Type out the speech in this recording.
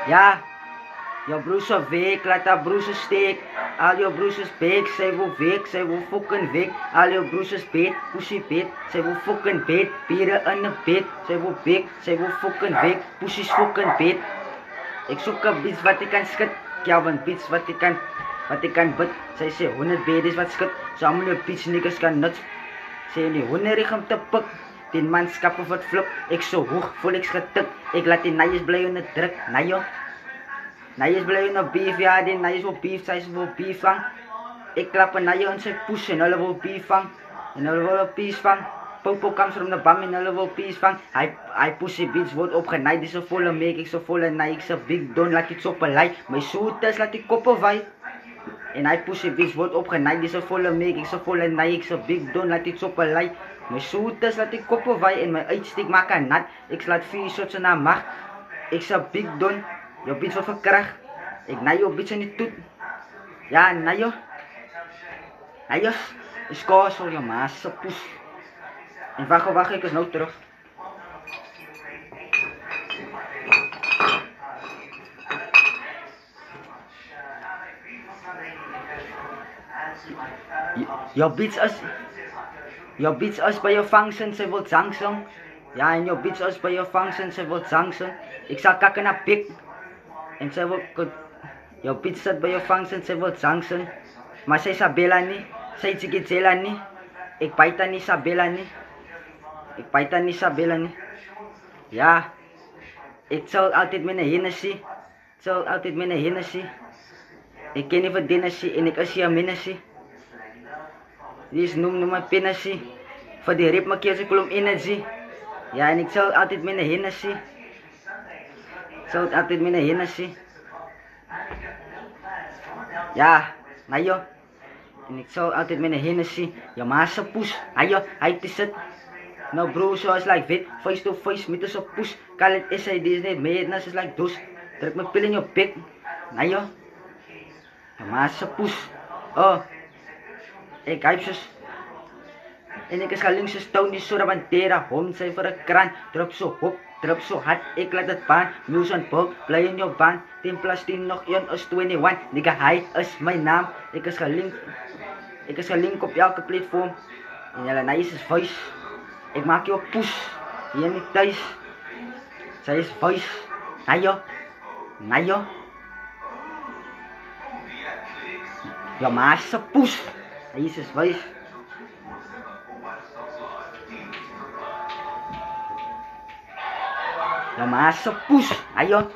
Ja, jou broer se werk, laat haar broer se steek. Al jou broer se bed, sy wil weg, sy wil fucking weg. Al jou broer se bed, pussy bed, sy wil fucking bed. Biere in 'n bed, sy wil weg, sy wil fucking weg. Pussy's fucking bed. Ek soek 'n bitch wat ek kan skit. Kelvin bitch wat ek kan bid. Sy sê 100 bedes wat skit. So almal jou bitch niggas kan nuts. Sê nie honderig om te pik. Die manskappe wat flip. Ek so hoog, voel ek getik. Ek laat die naies bly onder druk. Najo. Naies bly onder beef, ja, die naies wil beef, sy wil beef vang. Ek klap een najo in sy poes en hulle wil beef vang. En hulle wil peace vang. Popo comes from the bum en hulle wil peace vang. Hy pussy bitch word opgenaai, dis so volle make, ek so volle naai, ek so big don, laat die soppe lei. My soetes laat die koppe wei. En hy pussy bitch word opgenaai, dis so volle make, ek so volle naai, ek so big don, laat die soppe lei. My soetes laat die koppe wei en my uitsteek maak aan nat. Ek slaat 4 shots in haar mag. Ek so big don. Jou bitch wat verkrag. Ek naai jou bitch in die toet. Ja, naai jou. Naai jou. Ek skaars vir jou maas se poes. En wag, ek is nou terug. Jou bitch is by jou function, sy wil zangsing. Ja, en jou bitch is by jou function, sy wil zangsing. Ek sal kak in haar pik. En sy wil, jou bitch sit by jou function, sy wil zangsing. Maar sy Isabella nie, sy Tsikitsela nie. Ek byt aan Isabella nie. Ek byt aan Isabella nie. Ja, ek sal altyd met 'n Hennessy. Ek ken nie vir Hennessy en ek is hier 'n Hennessy. Dis noem my Hennessy. Vir die rip maak jy se kolom energy. Ja, en ek sal altyd met 'n Hennessy. Ja, najo. En ek sal altyd met 'n Hennessy. Jou ma se poes. Najo, hy te sit. No bro, so is like wit, face to face met 'n poes. Call it SID is net madness is like dos. Druk my pil in jou bek. Najo. Jou ma se poes. Oh. Ek hyp soos. En ek is galing soos Tony Sorabantera. Hom sy vir 'n kraan. Drop so hop. Drop so hard, ek laat dit baan. News on bulk, bly in jou band. 10 plus 10 nog 1 is 21. Nigga, hy is my naam. Ek is gelink op elke platform. En julle nice is voice. Ek maak jou poes. Hier nie thuis. Sy is voice. Najo. Jou ma se poes. Hy is voice. Jou ma se poes. Najo.